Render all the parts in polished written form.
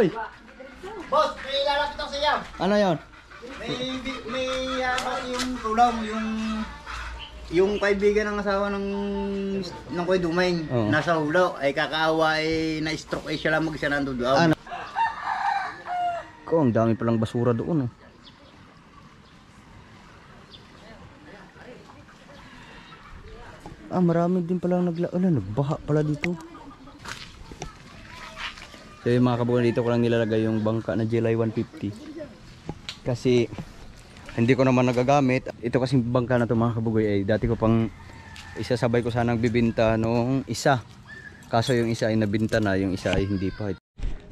Kabagoy! Boss, may ilalapit ako sa iyo. Ano yon? May yung tulong, yung kaibigan ng asawa ng Kuya Dumeng, Oo. nasa hulo, ay kakaawa, ay na-stroke, ay siya lang mag-isa nandun doon. Ano? Ko, ang dami palang basura doon. Marami din palang nagbaha pala dito. So yung mga kabugan, dito ko lang nilalagay yung bangka na GLI 150. Kasi hindi ko naman nagagamit. Ito kasing bangka na to mga kabugoy ay dati ko pang isasabay ko sanang bibinta noong isa. Kaso yung isa ay nabinta na, yung isa ay hindi pa.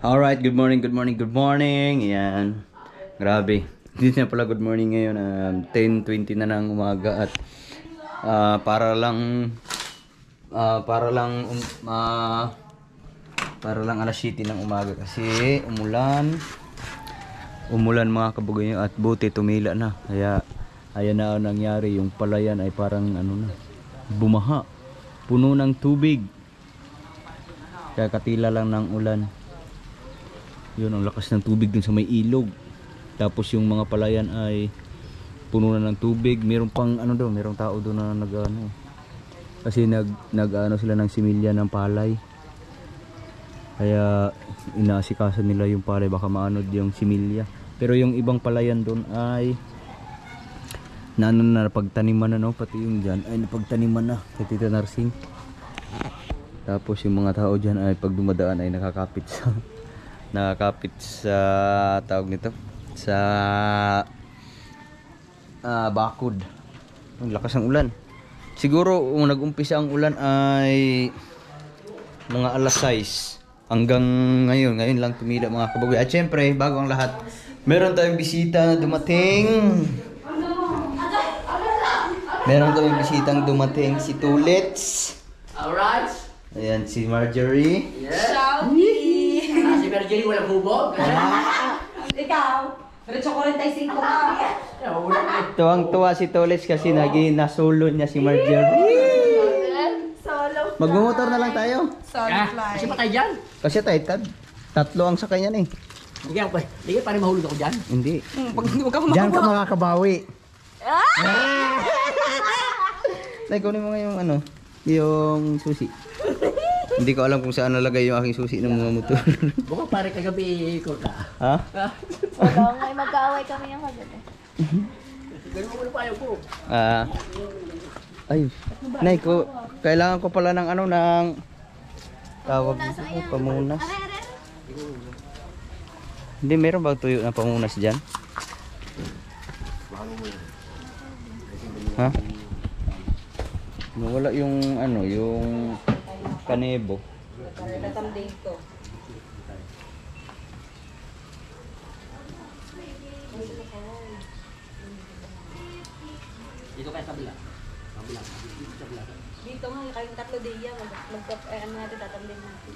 Alright, good morning, good morning, good morning. Ayan, grabe. Hindi na pala good morning ngayon. 10:20 na ng umaga at para lang alas 7 ng umaga kasi umulan mga kabugoy at buti tumila na, kaya ayan na ang nangyari. Yung palayan ay parang bumaha, puno ng tubig, kaya katila lang ng ulan. Yun, ang lakas ng tubig dun sa may ilog, tapos yung mga palayan ay puno na ng tubig. Meron pang merong tao doon na kasi nag sila ng similya ng palay, kaya inaasikaso nila yung palay, baka maanod yung similya. Pero yung ibang palayan doon ay napagtaniman na, pati yung dyan ay napagtaniman na kay Tita Narsing. Tapos yung mga tao dyan ay pag dumadaan ay nakakapit sa tawag nito, sa bakod. Ang lakas ng ulan. Siguro nag-umpisa ang ulan ay mga alas 6 hanggang ngayon lang tumila mga kabagoy. At syempre, bago ang lahat, meron tayong bisita na dumating. Meron tayong bisitang dumating, si Tulits. Alright. Ayan, si Marjorie. Yes. Shouty! Si Marjorie walang hubog. Ikaw, diretso ko rin tayo 5 ka. Tuwang-tuwa si Tulits kasi nasolo niya si Marjorie. Solo. Magmumotor na lang tayo. Solo fly. Kasi patay dyan. Kasi tatlo ang sakay yan eh. Hindi ka pa rin mahulog ako dyan. Hindi. Pag hindi mo ka Diyan ka makakabawi. Nay, kunin mo nga yung yung susi. Hindi ko alam kung saan nalagay yung aking susi ng mga motor. Baka pare kagabi ko ka. Ha? Oo, ngay magkaaway kami yung kagabi. Ganun mo na payo ko. Ay, Nay, kailangan ko pala ng ng tawag dito, pamunas. Hindi, meron ba tuyo na pamunas dyan? Ha? Nawala yung yung kanebo. Natamding ko. Dito kayo kabila. Dito nga, kayong 3 diya. Ano natin, tatamding natin.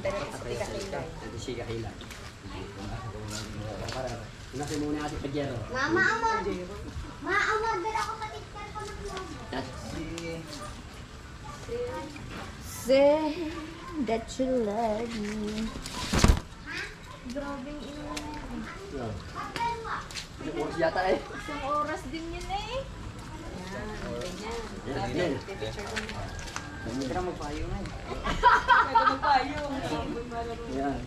Dahil sa tika-hilay. Hindi siya kahila. Nasa muna natin pajero. Mama, order ako sa TikTok ko ng vlog. Say that you love me. Grabe yung ino na yan. Oras yata eh. Isang oras din yun eh. Yan. Hindi ka magpayo nga. Pwede magpayong. Yan.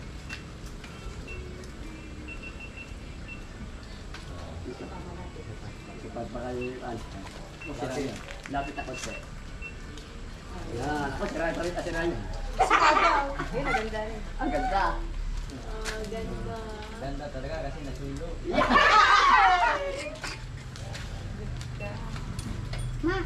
Lapit ako sa. Yan. Ako, sirahan pa rin kasirahan niya. Ayun, naganda rin. Ang ganda. Ganda. Ganda talaga kasi nasulo. Ma,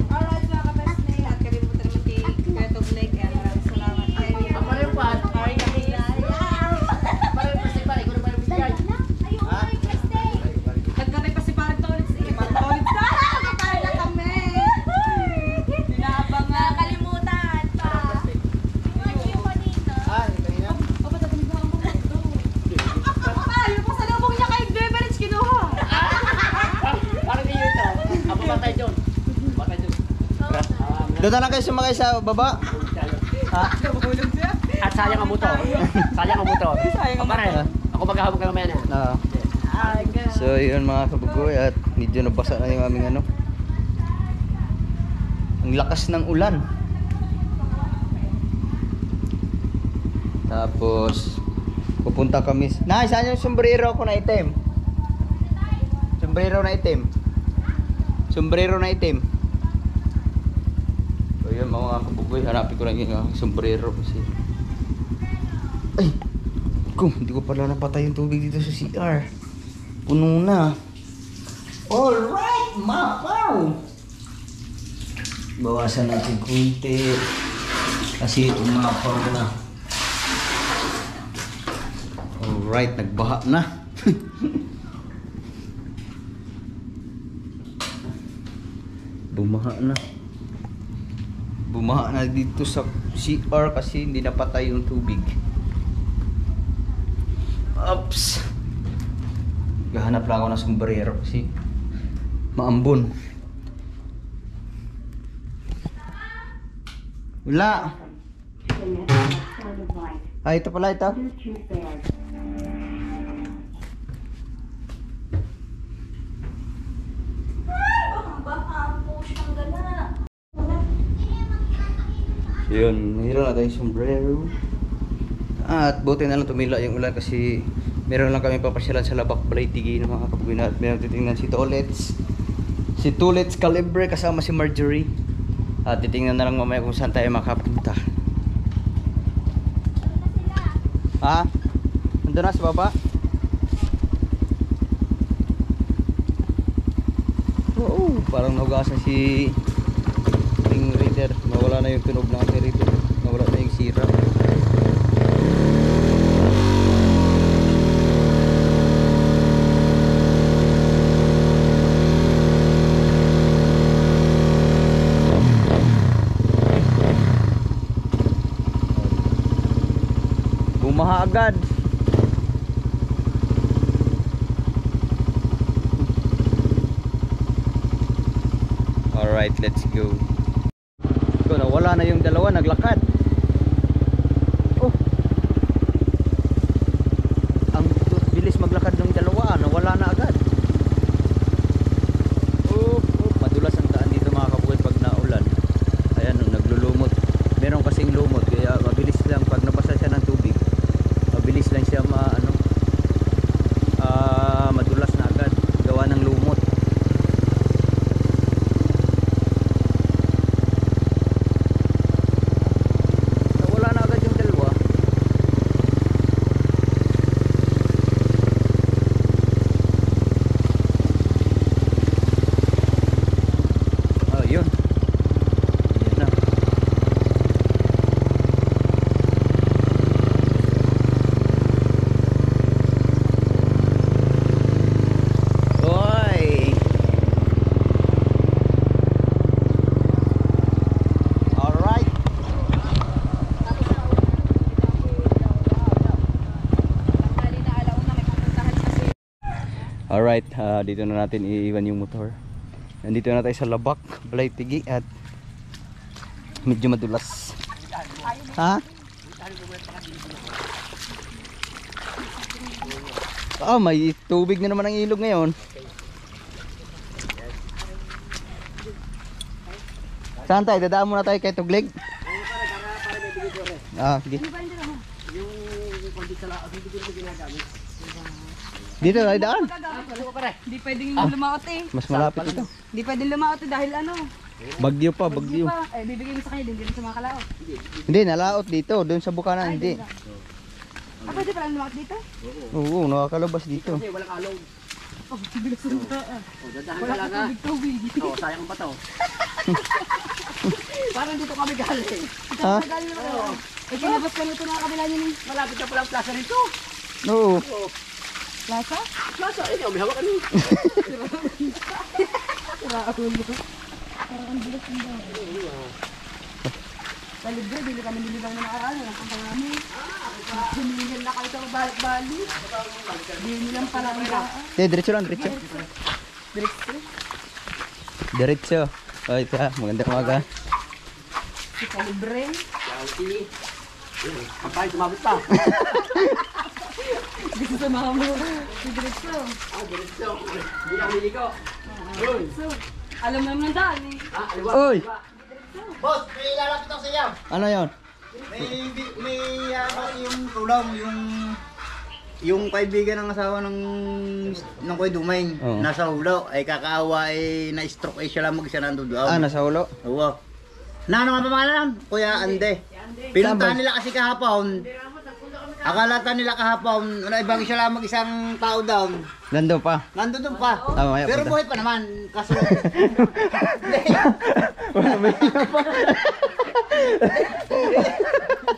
Alright, mga ka-best na at kalimutan naman kay Kuya Toblay. Kaya maraming salamat. Ang pareho pa. Sorry kami. Pareho pa si pare. Ikaw na pareho bigyan. Nagkatay pa si Parang Tolits eh. Parang Tolits na! Nakatay na kami! Tinabang nga. nakalimutan pa. Yung kanina. O, ba't natin ba ako ito? Yung pasalubong niya kay Beverage kinuha. Parang iyo ito. Ang pamatay doon. Pamatay doon. Doon na lang kayo sumakay sa baba. Nabulog siya. sayang ang buto. Sayang ang buto. Pare, ako maghahabol ka mamaya na. Ah. So yun mga kabugoy, at medyo nabasa na yung aming ano. Ang lakas ng ulan. Tapos pupunta kami. Saan yung sombrero ko na itim? Sombrero na itim. Sombrero na itim. So yun mga kabugoy, hanapin ko lang yung sombrero kasi. Ay! Hindi ko pala napatay yung tubig dito sa CR. Puno na. Alright, mapaw! Bawasan natin kunti. Kasi umapaw na. Alright, nagbaha na. Bumaha na. Bumaha na dito sa CR kasi hindi napatay yung tubig. Oops. Gahanap lang ako ng sombrero kasi maambon. Wala. Ito pala ito. Yun, mayroon na tayong sombrero. At buti na lang tumila yung ulan kasi meron lang kami papasyalan sa Labak Balaytigi ng mga kabugoy na at meron titingnan si Tulets. Si Tulets Calibre kasama si Marjorie. At titingnan na lang mamaya kung saan tayo makapunta. Ha? Nandun na sa baba? Oo, parang nahugasan si Ring Raider. Nawala na yung tunog ng ating rito. Nawala na yung sira. Bumaha agad. Alright, let's go. So, nawala na yung dalawa, naglakad. Oh. Ang bilis maglakad ng dalawa, nawala na agad. Oh, madulas ang daan dito mga kabugoy pag naulan. Ayan, naglulumot. Meron kasing lumot, kaya mabilis lang pag nabasa siya ng tubig. Mabilis lang siya madulas na agad. Gawa ng lumot. Alright, dito na natin iiwan yung motor. Nandito na tayo sa Labak Balaytigi at medyo madulas. Ha? May tubig na naman ang ilog ngayon. Saan tayo? Dadaan muna tayo kay Tuglig? Sige. Dito tayo daan. Hindi pwedeng lumaot eh. Mas malapit ito. Hindi pwedeng lumaot eh dahil ano. Bagyo pa, bagyo. Bibigay mo sa kanya, hindi sa mga kalaot. Hindi, nalaot dito. Doon sa Bukana, hindi. Pwede pala lumaot dito? Oo, nakakalabas dito. Kasi walang alog. Bilis ang daan. Dadahan ka Wala lang ka ha. tubig. Sayang pa to. Parang dito kami galing. Ha? Kinabas ka nito na kabila niyo ni Malapit na palang plaza rito. Oo. Plaza? Plaza, may hawak kami. Parang ang bilis ang daan. Sa libre, bili kami nilibang na nakaraan. Ang pangangami. Humingin na kayo sa balik-balik. Bili lang pala ang daan. Diretso lang, diretso. Diretso. Diretso. Ito ha, maganda umaga. Sa libre. Kapay, tumabot pa. Gusto sa mga mo. Diretso. Diretso. Hindi na humiliko. Yun. So, alam naman ng daan eh. Aliwa. Uy! Boss, may lalapit ako sa iyo. Ano yon? May yung tulong, yung kaibigan ng asawa ng Kuya Dumain, Oo. nasa Hulo, ay kakaawa ay na-stroke ay siya lang mag-isa nandun doon. Ah, nasa ulo. Oo. Na ano nga pangalan? Kuya Ande. Pinuntahan nila kasi kahapon. Akala nila kahapon, ay bagay siya lang mag-isang tao down. Nando pa. Nandun doon pa. Ah, mamaya Pero punta. buhay pa naman. Kaso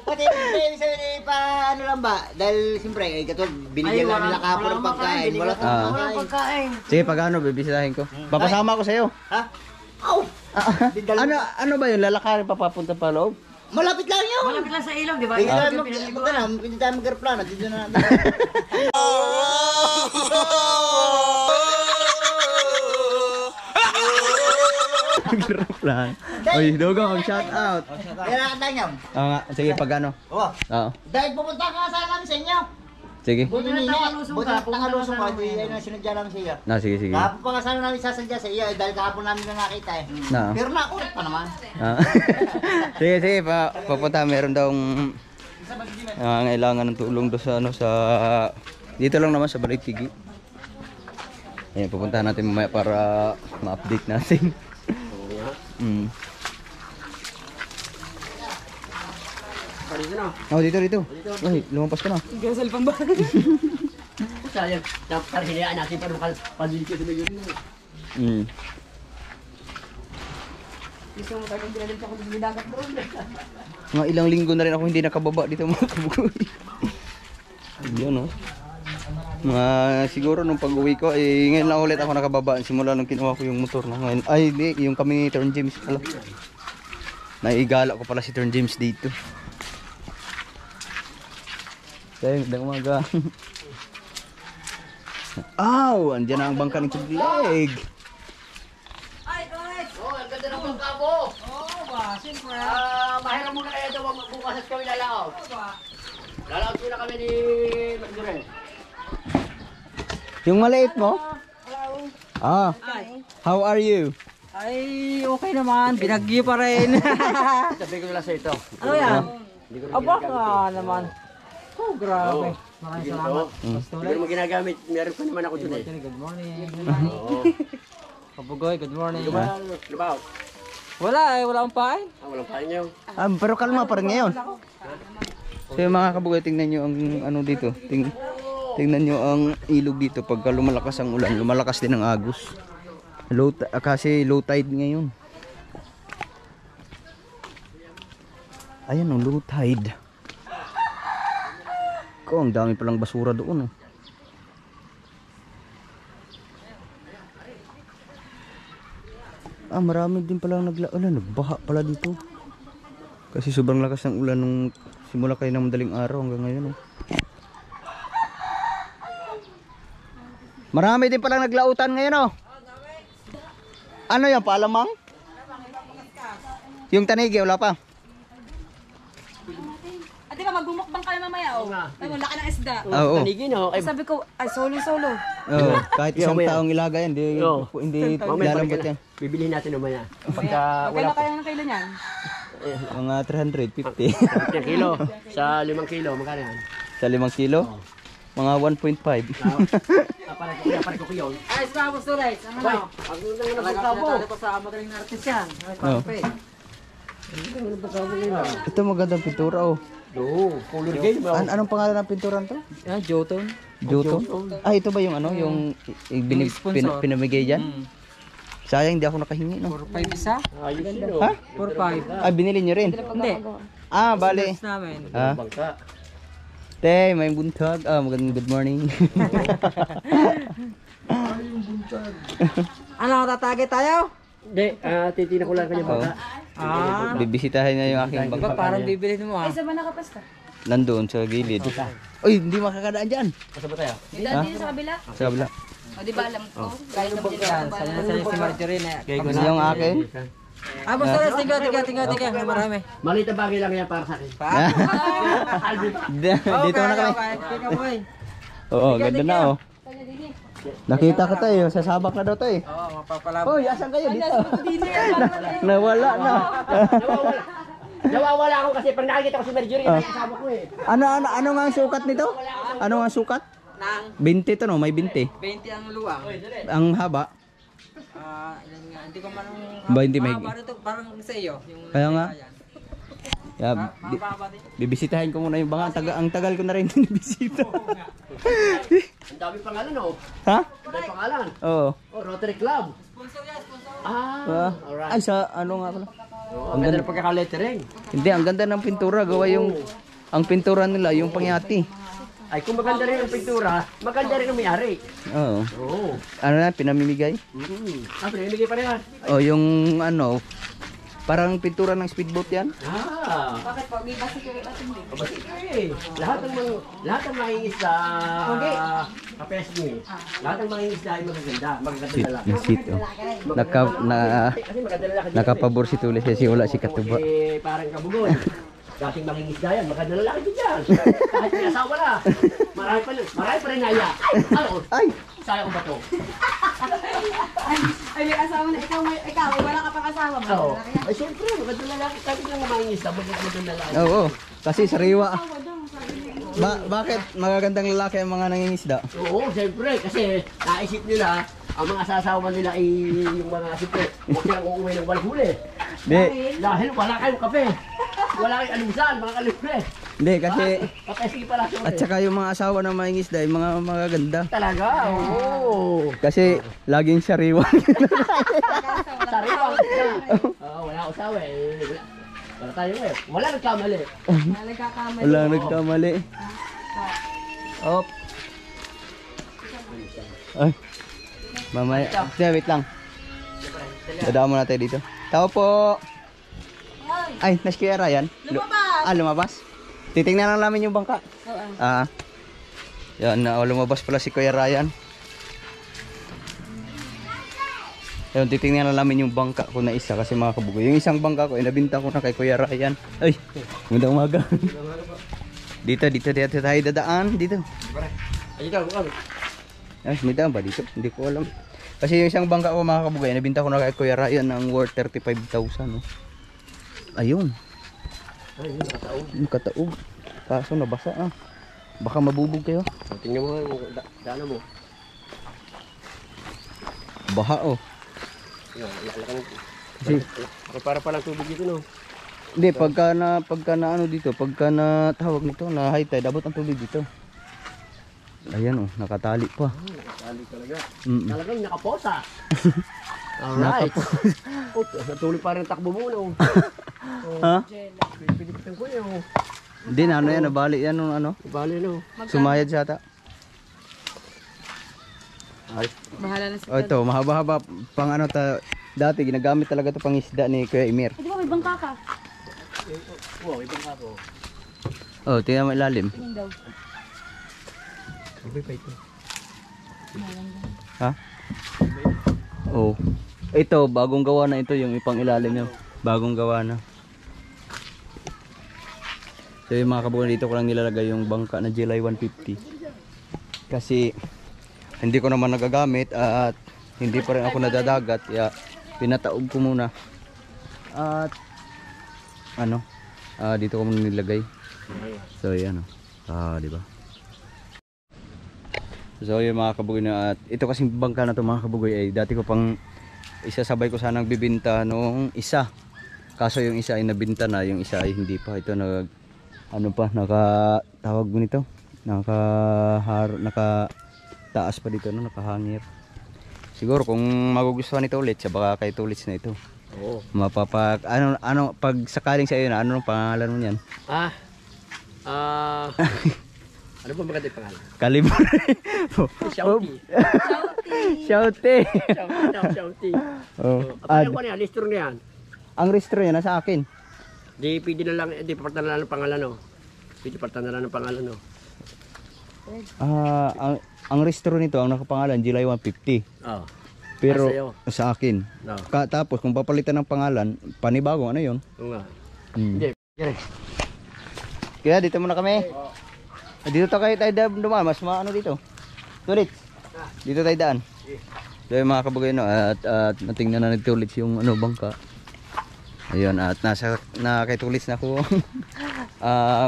Pati ibig sabihin pa ano lang ba? Dahil siyempre ay katulad binigyan lang nila kahapon ng pagkain. Wala Ah. tayong pagkain. Sige, pag ano, bibisitahin ko. Papasama ko sa'yo. Ha? Aw! Ano ba yun? Lalakarin pa papunta pa loob? Malapit lang yun! Malapit lang sa ilog, di ba? Hindi tayo mag-aeroplano. Dito na natin. Plan. Oy, Dogong, shout out. Kaya nakatang yan. Oo nga, sige, pag ano. Oo. Oo. Dahil pupunta ka sana namin sa inyo. Sige. Buti nakalusong ka. Buti ay sinadya lang sa iyo. Na, sige, sige. Kahapon pa nga sana namin sasadya sa iyo. Dahil kahapon namin na nakita eh. Na. Pero nakulit pa naman. Ah. Sige, sige, papunta. Meron daw kailangan ng tulong doon sa ano sa dito lang naman sa Balitigi. Ayan, pupuntahan natin mamaya para ma-update natin. Mm. Dito na. Oh, dito. Ay, lumampas ka na. Gasal pang ba? Sayang. Para hinayaan natin pa nung paliliko sa medyo rin. Mm. Gusto mo talagang dinalit ako ng dagat doon. Mga ilang linggo na rin ako hindi nakababa dito mga kabugoy. Yun, oh. Mga siguro nung pag-uwi ko, ngayon lang ulit ako nakababa. Simula nung kinuha ko yung motor. No? Ngayon, ay, hindi, yung kami ni Turn James pala. Naigala ko pala si Turn James dito. Kaya, magandang umaga. Aw! Andyan na ang bangka ng Tugleg. Oh, ang ganda ng pagkabo. Oo ba, siyempre. Mahirap muna kayo ito, bukas at kami lalaot. Lalaot muna kami ni Magdure. Yung maliit mo? Ah, how are you? Ay, okay naman. Binagyo pa rin. Sabi ko lang sa ito. Ano yan? Hindi ko Aba ka naman. Oh, grabe. Maraming salamat. Hindi mo ginagamit. Meron pa naman ako dun eh. Good morning. Oo. Kabugoy, good morning. Lubaw. Wala eh, wala akong pain. Walang pain niyo. Pero kalma pa rin ngayon. So yung mga kabugay, tingnan nyo ang ano dito. Tingnan nyo ang ilog dito. Pagka lumalakas ang ulan, lumalakas din ang agos. Kasi low tide ngayon. Ayan o, low tide. Ang dami palang basura doon. Marami din palang nagbaha pala dito. Kasi sobrang lakas ng ulan nung simula kayo ng madaling araw hanggang ngayon. Marami din palang naglautan ngayon. Ano yan, paalamang? Yung tanigi, wala pa. Di ba magbumukbang ka na mamaya oh. Ay, laki ng isda. Oo. Tanigin oh. Ay, Sabi ko, ay solo. Oo, kahit isang taong ilaga yan, hindi mamaya lalambot yan. bibilihin natin mamaya. Pagka Magkano kaya ng kailan yan? Mga 350. 10 kilo. Sa 5 kilo, magkano yan? Sa 5 kilo? Mga 1.5. Pare ko yun. Ay, sa Boss Torres, ano na? Ang ganda ng Talaga pagkabo. sinatali ko sa magaling na artist yan. Ay, Oo. pape. Ito magandang pintura oh. Oo, color game. Anong pangalan ng pinturan to? Yan, Jotun. Joto? Ito ba yung ano, yung sponsor. pinamigay dyan? Sayang, hindi ako nakahingi, no? 4-5 isa? Ayos yun Ha? 4-5. Binili nyo rin? Hindi. Bali. Next namin. Bangka. Te, may buntag. Magandang good morning. Ano, tatagay tayo? Hindi, titignan ko lang kanya bangka. Bibisitahin na yung aking Diba bangka. parang bibilhin mo ah? Nandoon sa gilid. Uy, hindi makakadaan dyan. Basta ba tayo? Dito sa kabila. Sa kabila. O di ba alam ko? Galing kami dito. Yan, sanay si Marjorie na. Kasi yung akin, Basta rin, tiga. Marami. Maliit na bagay lang yan para sa akin. Dito na kami. Teka boy. Oo, ganda na oh. Nakita ko tayo, sasabak na daw tayo. Oo, mapapalabas. Hoy, asan kayo dito? Nawala na. Nawawala ako kasi pag nakikita ko si Mercury, nakikasama ko eh. Ano nga ang sukat nito? Ano nga ang sukat? Nang 20 to no, may 20. 20 ang luwang. Ang haba. Yan nga, hindi ko man Ba, hindi may- parang sa iyo. Yung Kaya nga. ayan. Yeah, bibisitahin ko muna yung banga. Ang tagal ko na rin bisita. Ang dami pangalan oh. Ha? Ang dami pangalan. Oo. Oh, Rotary Club. Alright. Ay, sa ano nga pala? Ang ganda ng pagkaka-lettering. Hindi, ang ganda ng pintura. Gawa yung, ang pintura nila, yung pangyati. Ay, kung maganda rin ang pintura, maganda rin ang may-ari. Oo. Oo. Ano na, pinamimigay? Pinamigay pa rin yan. O, yung ano, parang pintura ng speedboat yan. Bakit po? May basa kayo lahat ng mangingisda kapesmi. Lahat ng mangingisda ay magaganda. Magaganda na lang. Yung seat, oh. Kasi maganda na lang. Nakapabor si Tulis kasi wala si Katuba. Eh, parang kabugon. Dating mangingisda yan. Maganda na lang din yan. Kahit may asawa na. Marami pa rin naya. Ay! Sayang ba to? Ay, may asawa na. Ikaw, wala ka pang asawa. Oo. Ay, siyempre. Maganda na lang. Kahit lang mangingisda. Maganda na lang. Oo, kasi sariwa. Bakit magagandang lalaki ang mga nangingisda? Oo, siyempre. Kasi naisip nila, ang mga sasawa nila ay yung mga siyempre. Huwag silang uuwi ng walang huli. Hindi, Dahil wala kayong kape. Wala kayong almusal, mga kalipre. hindi kasi Kape, sige pala. at saka yung mga asawa ng mangingisda ay mga magaganda. Talaga, oo. Kasi laging sariwa. Sariwa. Wala akong sawa eh. Wala tayo eh. Wala nagkamali. Wala nagkamali. Op. Ay. Mamaya. Wait lang. Dadaan mo natin dito. Tao po. Ay, nas Kuya Ryan. Lumabas. Lumabas. Titingnan lang namin yung bangka. Yan, lumabas pala si Kuya Ryan. Ayun, titingnan lang namin yung bangka ko na isa kasi mga kabugoy. Yung isang bangka ko, nabinta ko na kay Kuya Ryan. Ay, magandang umaga. Dito tayo dadaan. Dito. Ay, ito, bukan. Ay, may daan ba dito? Hindi ko alam. Kasi yung isang bangka ko mga kabugay, nabinta ko na kay Kuya Ryan ng worth 35,000. No? Ayun. Ay, nakataog. Kataog. Kaso nabasa ah. Baka mabubog kayo. Tingnan mo yung dana mo. Baha oh. Yan, lalakan mo. Kasi, Para palang tubig dito, no? hindi, pagka na ano dito, pagka na tawag nito, na high tide, abot ang tubig dito. Ayan oh, nakatali pa. Nakatali talaga. Mm. Talagang nakaposa. Alright. Natuloy pa rin takbo mo, no? Ha? Pinipitan ko yun. Hindi na ano yan, nabali yan nung ano. Bali, no? Sumayad siya ata. Ay. Bahala na Oh, ito, mahaba-haba pang ano dati ginagamit talaga to pang isda ni Kuya Emir. Di ba may bangka ka? Wow, ibang ako. Oh, tingnan mo ilalim. Tingin daw. Sabay pa ito. Ha? Oh. Ito, bagong gawa na ito yung ipang ilalim niya. Bagong gawa na. So yung mga kabugan dito ko lang nilalagay yung bangka na July 150. Kasi hindi ko naman nagagamit at hindi pa rin ako nadadagat. Kaya pinataog ko muna. At ano? Dito ko muna nilagay. So yan oh. Di ba? So yung mga kabugoy na at ito kasing bangka na to mga kabugoy ay dati ko pang isasabay ko sanang bibinta nung isa. Kaso yung isa ay nabinta na, yung isa ay hindi pa. Ito nag ano pa nakatawag mo nito. Nakataas pa dito no, nakahangir. Siguro kung magugustuhan nito ulit, sa baka kay Tulits na ito. Oo. Ano pag sakaling sa iyo na ano pangalan mo niyan? Ano ba maganda yung pangalan? Kalibre. Shouty. Shouty. Shouty. Oh. Ano ko niya? Listro niya yan. Ang registro niya nasa akin. Di pwede na lang, di papartan na lang ng pangalan, no? Pwede papartan na lang ng pangalan, no? Ang registro nito ang nakapangalan July 150. Oo. Pero Sa'yo. sa akin. No. Tapos kung papalitan ng pangalan, panibagong ano yun? Oo nga. Hmm. Hindi. Kaya dito muna kami. Dito tayo dumaan, mas maano dito. Tulit. Dito tayo daan. So yung mga kabugay no, at natingnan na ni Tulits yung ano bangka. Ayun, at na kay Tulits na ko.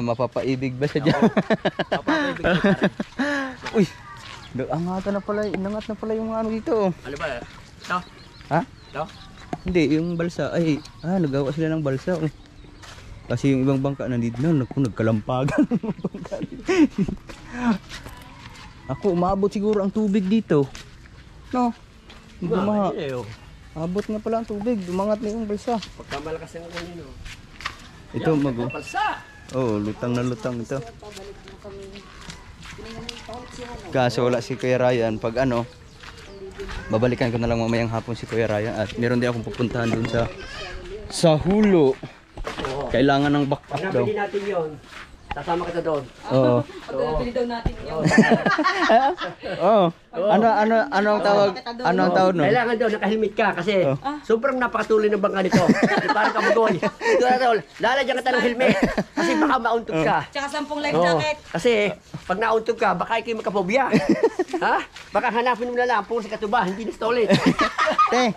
Mapapaibig ba siya diyan? Uy. Angat na pala yung ano dito. Ano ba? Ito? Ha? Ito? Hindi, yung balsa. Ay, nagawa sila ng balsa. Oh. Kasi yung ibang bangka nandito na, nagkalampagan. Ako, umabot siguro ang tubig dito. No? Dumaha. Abot nga pala ang tubig, dumangat na yung balsa. Pagka malakas ang kanino. Ito, mag-o. Palsa! Oh, lutang na lutang ito. Kaso wala si Kuya Ryan. Pag ano, babalikan ko na lang mamayang hapon si Kuya Ryan. At meron din akong pupuntahan dun sa Hulo. Kailangan ng backup daw. Nabili natin yun. Sasama kita doon. Oo. Pagpili daw natin yun. Oo. Ano ang tawag? Ano ang tawag no? Kailangan doon, naka-helmet ka kasi sobrang napakatuloy ng bangka nito. Parang kabugoy. Ito na tol, lalagyan kita ng helmet kasi baka mauntog ka. Tsaka 10 life Oo. jacket. Kasi pag nauntog ka, baka ikaw magkapobya. Ha? Baka hanapin mo na lang, puro sa katuba, hindi na stolen. Te,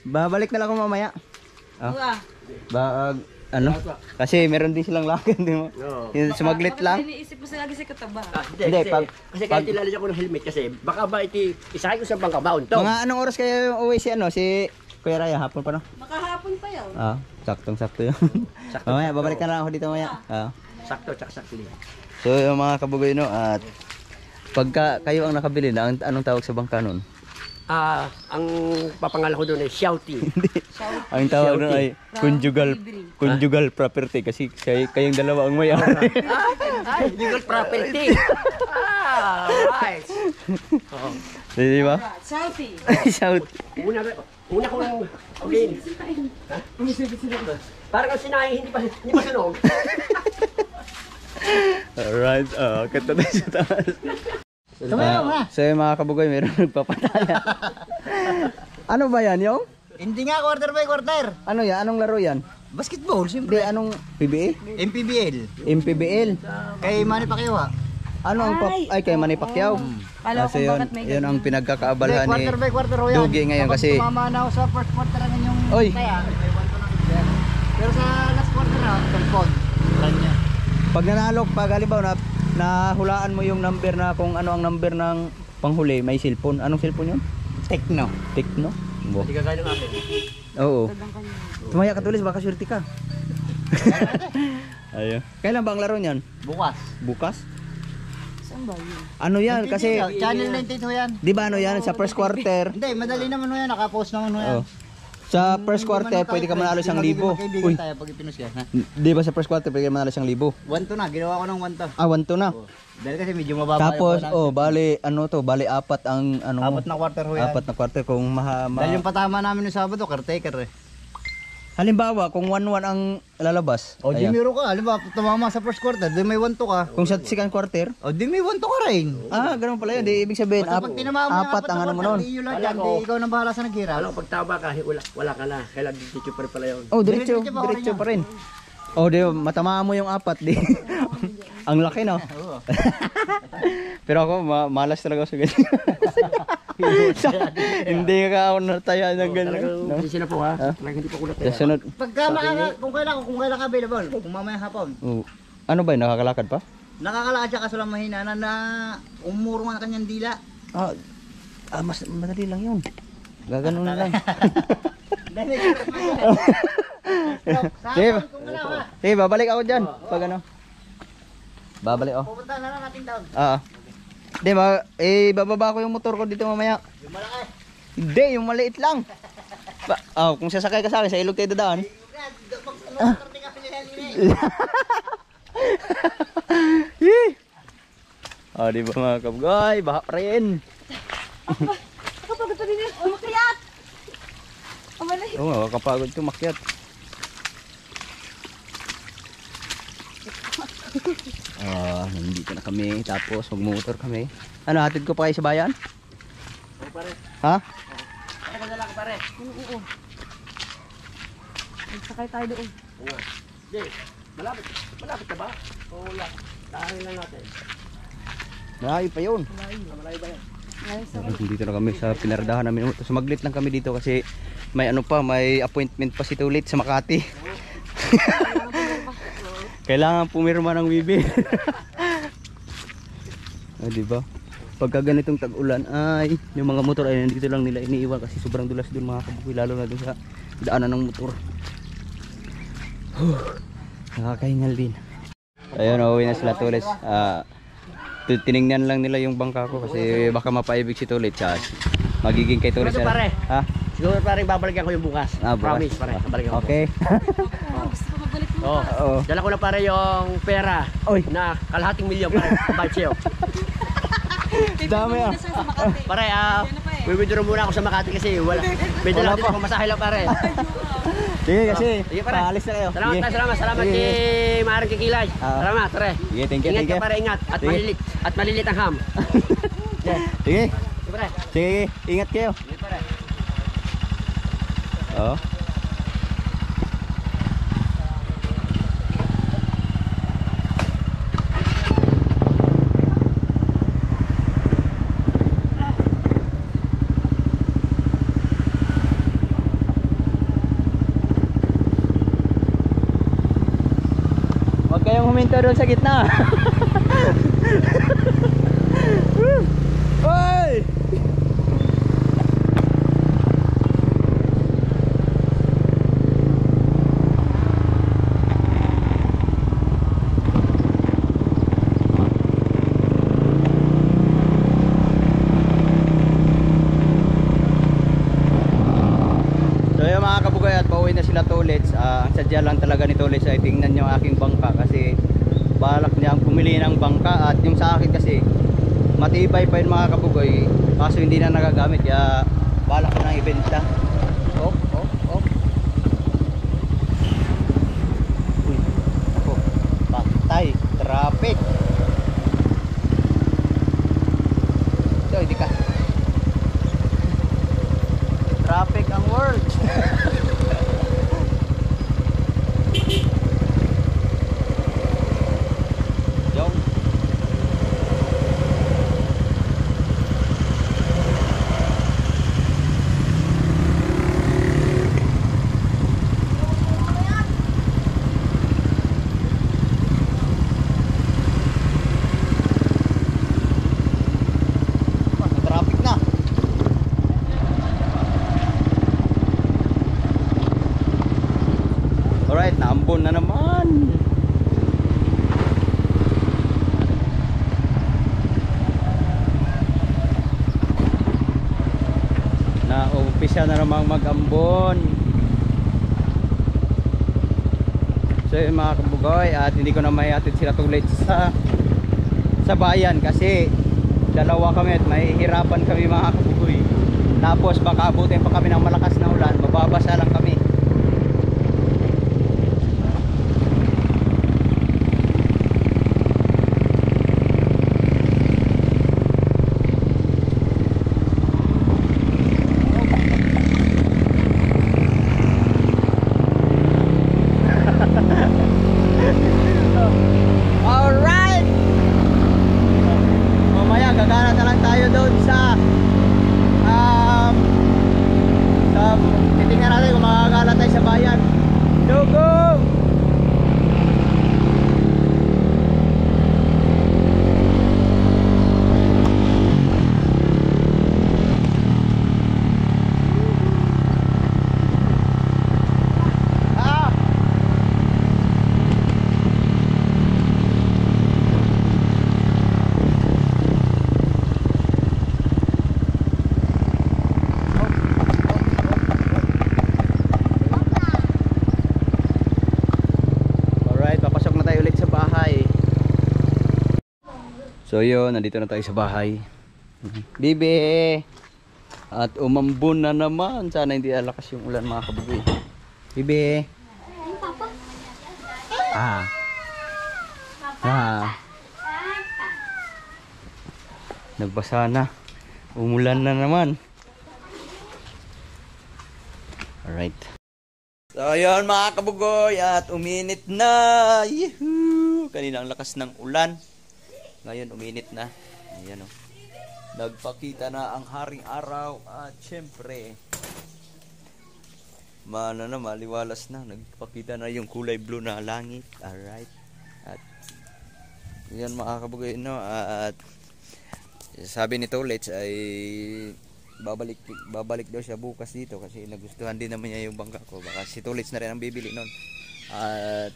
babalik na lang ako mamaya. Uwa. Ano? Kasi meron din silang lakan, di mo? Oo. Yung sumaglit lang. Iniisip mo sila lagi sa kataba. Hindi, kasi kahit ilalagyan ko ng helmet kasi baka ba isakay ko sa bangka, mauntog. Mga anong oras kayo uwi si Kuya Raya, hapon pa no? Makahapon pa yun. Saktong-sakto yun. Mamaya, babalik na lang ako dito mamaya. Sakto, tsaka sakto. So yung mga kabugoy no, at pagka kayo ang nakabili na, anong tawag sa bangka nun? Ang papangalan ko doon ay shouty. Ang tawag nun ay conjugal property kasi kayong dalawa ang may-ari. Ay, legal property. Right. Di ba? Shouty. Shout. Una kong okay. Ha? Parang ang sinaing hindi pa sunog. Alright, kata tayo sa taas. So yung mga kabugoy, meron nagpapataya. Ano ba yan yung? Hindi nga, quarter by quarter. Ano yan? Anong laro yan? Basketball, Hindi, siyempre. anong PBA? MPBL. MPBL. Kay Manny Pacquiao. Ano ang kay Manny Pacquiao? Kala ko yun, bakit may yun ang pinagkakaabalahan ni Quarter by quarter ho yan. Dugi ngayon Kapag kasi tumama na ako sa first quarter ng inyong Oy. kaya, may 1 to na. Pero sa last quarter na, telpon. Ranya. pag nanalo, pag halimbawa nahulaan mo yung number na kung ano ang number ng panghuli, may cellphone. Anong cellphone yun? Tekno. Tecno? Bo. Hindi ka gaya ng akin. Oo. Tumaya ka tulis, baka swerte ka. Ayun. Kailan ba ang laro niyan? Bukas. Bukas? Saan ba yun? Ano yan? Kasi, Channel 92 yan. di ba ano yan? Sa first quarter, Hindi, madali naman ho yan. Nakapost naman ho yan. oh. Sa first quarter, pwede ka manalo 1,000. Uy. Uy, Tayo pag ipinus yan. Ha? di ba sa first quarter, pwede ka manalo 1,000? 1 to na. Ginawa ko ng 1 to. 1 to na. Dahil kasi medyo mababa Tapos, yung bali, ano to, bali apat ang, ano mo, 4 na quarter ho yan. apat na quarter. Kung Dahil yung patama namin yung Sabado, caretaker eh. halimbawa, kung 1-1 ang lalabas, O, di ayan. meron ka. Halimbawa, tumama sa first quarter, di may 1 to ka. Kung sa second quarter, O, di may 1 to ka rin. ganun pala yun. Di ibig sabihin, Basta pag tinama mo yung apat ang ano mo nun. Di yun lang yan. Di ikaw nang bahala sa naghirap. Alam, pag tama ka, wala ka na. Kailan dito pa rin pala yun. Oh, diretso, Diretso pa diretso rin pa rin. Oh, di matamaan mo yung apat, di. Ang laki, no? Pero ako, malas talaga ako sa ganyan. Hindi ka ako nataya ng ganyan. No? Hindi sila po ha. Talagang hindi pa kulat Sa sunod, Pagka kung kailan ka available, kung mamaya hapon. ano ba yun, nakakalakad pa? Nakakalakad siya kaso lang mahina na umurong ang kanyang dila. Mas madali lang yun. Gaganon na lang. Sige, sige, babalik ako dyan. Pag ano. Babalik ako. Pupunta na lang natin down. Hindi, bababa ko yung motor ko dito mamaya. Yung malaki. Hindi, yung maliit lang. Kung sasakay ka sa akin, sa ilog tayo dadaan. Di ba mga kabugay, baha pa rin. Kapag ito din yun, umakyat! Amalay. Oo nga, kapagod ito makyat. Nandito na kami, tapos magmotor kami. Ano, hatid ko pa kayo sa bayan? Ha? pare. Oo. Nagsakay tayo doon. Oo. Hindi, malapit. Malapit na ba? Oo, wala. Taharin lang natin. Malayo pa yun. Malayo ba yan? Ngayon sa Dito na kami sa pinardahan namin. Sumaglit lang kami dito kasi may ano pa, may appointment pa si Tulit sa Makati. Kailangan pumirma ng bibi. Ah, di ba? Pagka ganitong tag-ulan ay yung mga motor ay nandito lang nila iniiwan kasi sobrang dulas doon mga kabukoy, lalo na doon sa daanan ng motor. Nakakahingal din. Ayun, uuwi na sila Tulit. Tinignan lang nila yung bangka ko kasi baka mapaibig si Tulit siya. Magiging kay Tulit. Siguro pare. Ha? Siguro pare babalikan ko yung bukas. Ah, bukas. Promise pare, babalikan ko. Okay. gusto ko magbalik mo. Oo. Oo. Dala ko na pare yung pera. Oy. Na kalahating milyon pare. Bayad sa'yo. Dami ah. Sa Makati. Pare, withdraw muna ako sa Makati kasi wala. May Wala dala pa. dito pamasahe lang pare. Sige kasi, Sige, pare. paalis na kayo. Salamat, Sige. salamat Sige. kay Maring Kikilay. Ah. Salamat, pare. Sige, thank you, Ingat thank ka you. pare, ingat. At Sige. malilit ang ham. Sige. Sige, pare. Sige, ingat kayo. Sige, pare. Oh. Huwag kayong huminto doon sa gitna. Hoy! So yung mga kabugay at pauwi na sila Tulits. Ang sadya lang talaga ni Tulits ay tingnan yung aking bangka kasi balak niya ang pumili ng bangka at yung sa akin kasi matibay pa yun mga kabugay kaso hindi na nagagamit kaya balak ko nang ibenta. Oh. Uy, ako, patay, traffic. So, hindi ka. Traffic ang world. Yo. Traffic na. Alright, naambon na naman. Na-umpisa na namang mag-ambon. So yun mga kabugoy, at hindi ko na maihatid sila Tulit sa bayan kasi dalawa kami at mahihirapan kami mga kabugoy. Tapos baka abutin pa kami ng malakas na ulan, mababasa lang kami. Alright! Mamaya gagana na lang tayo doon sa titingnan natin kung makakagala tayo sa bayan. Dugong! Ah! Alright, papasok na tayo ulit sa bahay. So yun, nandito na tayo sa bahay. Bibi! At umambon na naman. Sana hindi alakas yung ulan mga kabugoy. Bibi! Ah! Ah! Nagbasa na. Umulan na naman. Alright. So ayun mga kabugoy, at uminit na. Yehoo! Kanina ang lakas ng ulan. Ngayon uminit na. Ayan o. Nagpakita na ang haring araw. At syempre, maliwalas na. Nagpakita na yung kulay blue na langit. Alright. At yan mga kabugoy, no? At sabi ni Tolets ay babalik daw siya bukas dito kasi nagustuhan din naman niya yung bangka ko. Baka si Tolets na rin ang bibili nun. At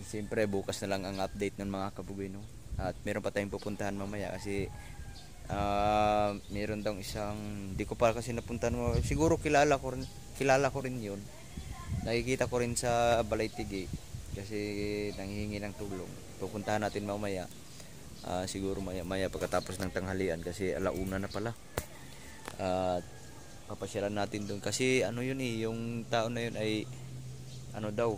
siyempre bukas na lang ang update ng mga kabugoy, no? At meron pa tayong pupuntahan mamaya kasi meron daw isang, di ko pa kasi napuntahan mo. Siguro kilala ko rin yun. Nakikita ko rin sa Balaytigi kasi nanghihingi ng tulong. Pupuntahan natin mamaya. Siguro maya pagkatapos ng tanghalian kasi alauna na pala. At papasyalan natin doon kasi yun yung tao na yun ay daw,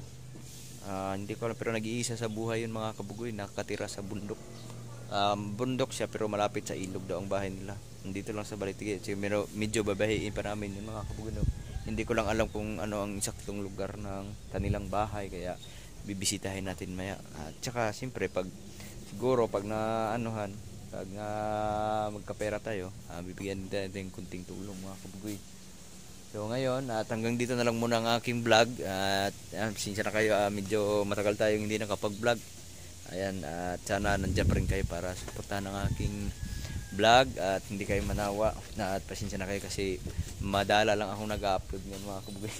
hindi ko alam pero nag-iisa sa buhay yun mga kabugoy, nakatira sa bundok. Bundok siya pero malapit sa ilog daw ang bahay nila. Dito lang sa Balaytigi. Medyo babahiin pa namin yun mga kabugoy, no? Hindi ko lang alam kung ano ang eksaktong lugar ng kanilang bahay kaya bibisitahin natin maya. At saka siyempre pag magkapera tayo, bibigyan natin kunting tulong mga kabugoy. So ngayon, at hanggang dito na lang muna ang aking vlog. At pasensya na kayo, medyo matagal tayong hindi nakapag-vlog. Ayan, at sana nandiyan pa rin kayo para suportahan ang aking vlog at hindi kayo manawa. At pasensya na kayo kasi madala lang akong nag-upload ngayon mga kabugoy.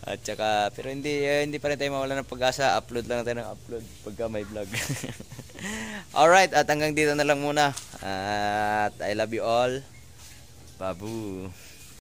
At saka, pero hindi pa rin tayo mawala ng pag-asa. Upload lang tayo ng upload pagka may vlog. Alright, at hanggang dito na lang muna. At I love you all. Babu.